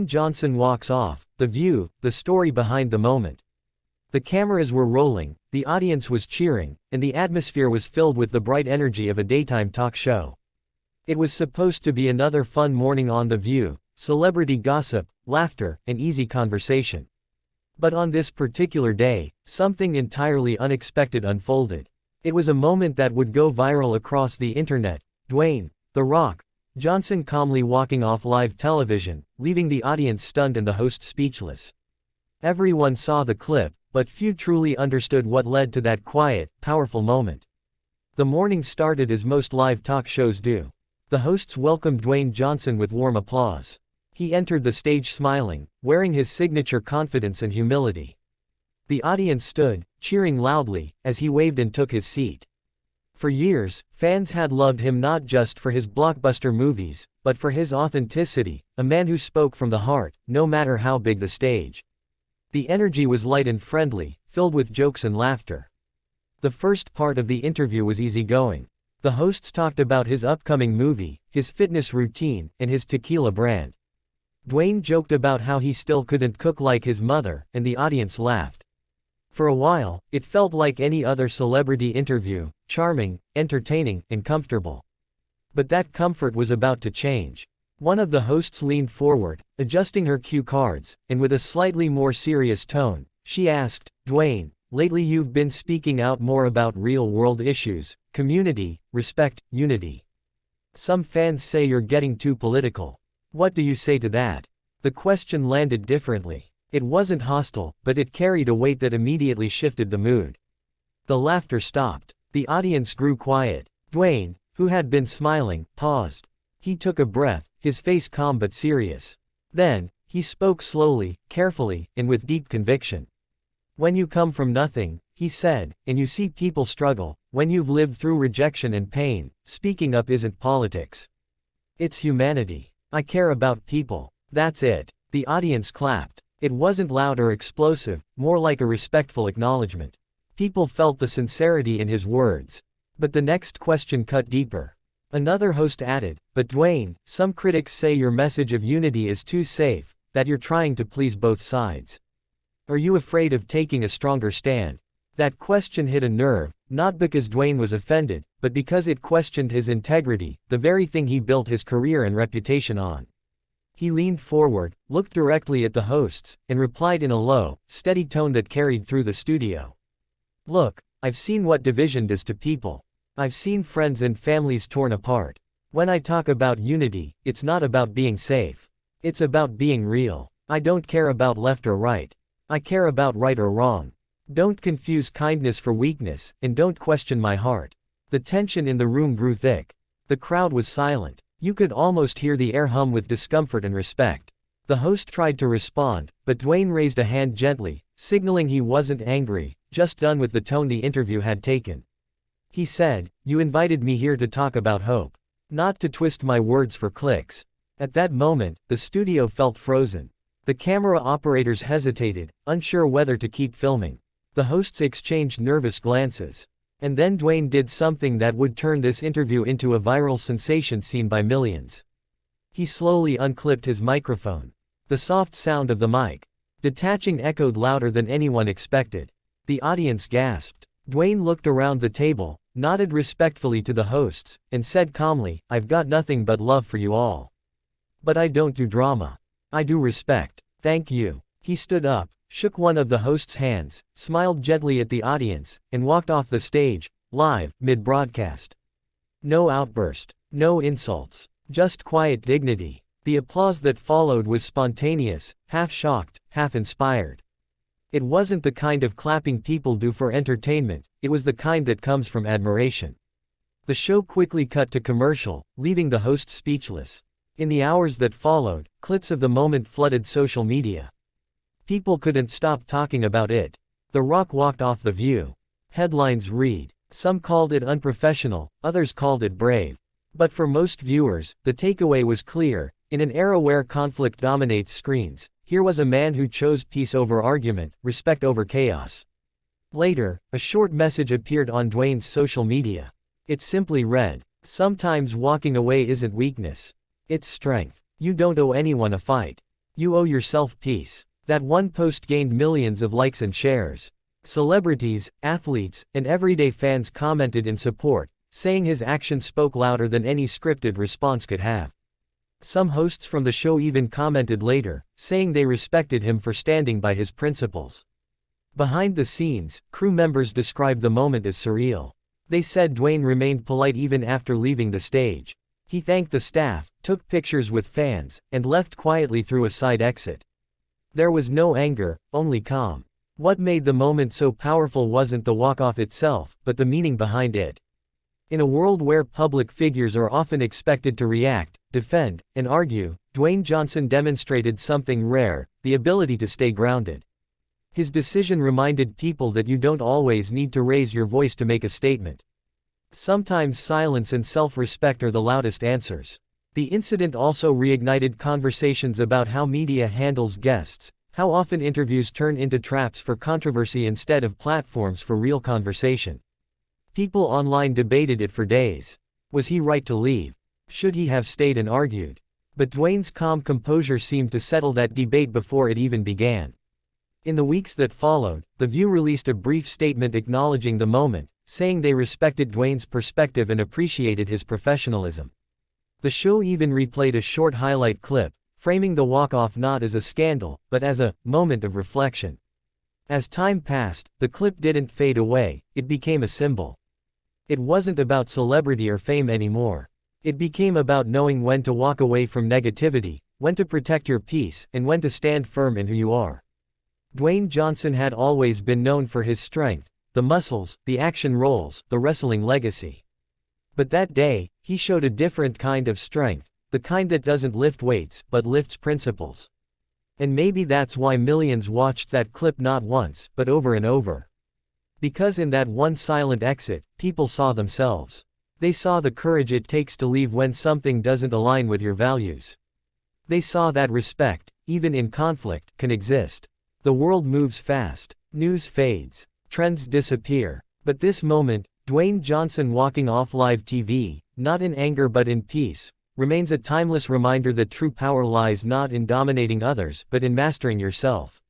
Johnson walks off, the view, the story behind the moment. The cameras were rolling, the audience was cheering, and the atmosphere was filled with the bright energy of a daytime talk show. It was supposed to be another fun morning on The View, celebrity gossip, laughter, and easy conversation. But on this particular day, something entirely unexpected unfolded. It was a moment that would go viral across the internet. Dwayne, The Rock Johnson calmly walking off live television, leaving the audience stunned and the host speechless. Everyone saw the clip, but few truly understood what led to that quiet, powerful moment. The morning started as most live talk shows do. The hosts welcomed Dwayne Johnson with warm applause. He entered the stage smiling, wearing his signature confidence and humility. The audience stood, cheering loudly, as he waved and took his seat. For years, fans had loved him not just for his blockbuster movies, but for his authenticity, a man who spoke from the heart, no matter how big the stage. The energy was light and friendly, filled with jokes and laughter. The first part of the interview was easygoing. The hosts talked about his upcoming movie, his fitness routine, and his tequila brand. Dwayne joked about how he still couldn't cook like his mother, and the audience laughed. For a while, it felt like any other celebrity interview, charming, entertaining, and comfortable. But that comfort was about to change. One of the hosts leaned forward, adjusting her cue cards, and with a slightly more serious tone, she asked, "Dwayne, lately you've been speaking out more about real-world issues, community, respect, unity. Some fans say you're getting too political. What do you say to that?" The question landed differently. It wasn't hostile, but it carried a weight that immediately shifted the mood. The laughter stopped. The audience grew quiet. Dwayne, who had been smiling, paused. He took a breath, his face calm but serious. Then, he spoke slowly, carefully, and with deep conviction. "When you come from nothing," he said, "and you see people struggle, when you've lived through rejection and pain, speaking up isn't politics. It's humanity. I care about people. That's it." The audience clapped. It wasn't loud or explosive, more like a respectful acknowledgement. People felt the sincerity in his words. But the next question cut deeper. Another host added, "But Dwayne, some critics say your message of unity is too safe, that you're trying to please both sides. Are you afraid of taking a stronger stand?" That question hit a nerve, not because Dwayne was offended, but because it questioned his integrity, the very thing he built his career and reputation on. He leaned forward, looked directly at the hosts, and replied in a low, steady tone that carried through the studio. "Look, I've seen what division does to people. I've seen friends and families torn apart. When I talk about unity, it's not about being safe. It's about being real. I don't care about left or right. I care about right or wrong. Don't confuse kindness for weakness, and don't question my heart." The tension in the room grew thick. The crowd was silent. You could almost hear the air hum with discomfort and respect. The host tried to respond, but Dwayne raised a hand gently, signaling he wasn't angry, just done with the tone the interview had taken. He said, "You invited me here to talk about hope. Not to twist my words for clicks." At that moment, the studio felt frozen. The camera operators hesitated, unsure whether to keep filming. The hosts exchanged nervous glances. And then Dwayne did something that would turn this interview into a viral sensation seen by millions. He slowly unclipped his microphone. The soft sound of the mic detaching echoed louder than anyone expected. The audience gasped. Dwayne looked around the table, nodded respectfully to the hosts, and said calmly, "I've got nothing but love for you all. But I don't do drama. I do respect. Thank you." He stood up, shook one of the hosts' hands, smiled gently at the audience, and walked off the stage, live, mid-broadcast. No outburst, no insults, just quiet dignity. The applause that followed was spontaneous, half shocked, half inspired. It wasn't the kind of clapping people do for entertainment, it was the kind that comes from admiration. The show quickly cut to commercial, leaving the host speechless. In the hours that followed, clips of the moment flooded social media. People couldn't stop talking about it. The Rock walked off The View. Headlines read. Some called it unprofessional, others called it brave. But for most viewers, the takeaway was clear. In an era where conflict dominates screens, here was a man who chose peace over argument, respect over chaos. Later, a short message appeared on Dwayne's social media. It simply read, "Sometimes walking away isn't weakness. It's strength. You don't owe anyone a fight. You owe yourself peace. That one post gained millions of likes and shares. Celebrities, athletes, and everyday fans commented in support, saying his action spoke louder than any scripted response could have. Some hosts from the show even commented later, saying they respected him for standing by his principles. Behind the scenes, crew members described the moment as surreal. They said Dwayne remained polite even after leaving the stage. He thanked the staff, took pictures with fans, and left quietly through a side exit. There was no anger, only calm. What made the moment so powerful wasn't the walk-off itself, but the meaning behind it. In a world where public figures are often expected to react, defend, and argue, Dwayne Johnson demonstrated something rare, the ability to stay grounded. His decision reminded people that you don't always need to raise your voice to make a statement. Sometimes silence and self-respect are the loudest answers. The incident also reignited conversations about how media handles guests, how often interviews turn into traps for controversy instead of platforms for real conversation. People online debated it for days. Was he right to leave? Should he have stayed and argued? But Dwayne's calm composure seemed to settle that debate before it even began. In the weeks that followed, The View released a brief statement acknowledging the moment, saying they respected Dwayne's perspective and appreciated his professionalism. The show even replayed a short highlight clip, framing the walk-off not as a scandal, but as a moment of reflection. As time passed, the clip didn't fade away, it became a symbol. It wasn't about celebrity or fame anymore. It became about knowing when to walk away from negativity, when to protect your peace, and when to stand firm in who you are. Dwayne Johnson had always been known for his strength, the muscles, the action roles, the wrestling legacy. But that day, he showed a different kind of strength, the kind that doesn't lift weights, but lifts principles. And maybe that's why millions watched that clip not once, but over and over. Because in that one silent exit, people saw themselves. They saw the courage it takes to leave when something doesn't align with your values. They saw that respect, even in conflict, can exist. The world moves fast. News fades. Trends disappear. But this moment, Dwayne Johnson walking off live TV, not in anger but in peace, remains a timeless reminder that true power lies not in dominating others but in mastering yourself.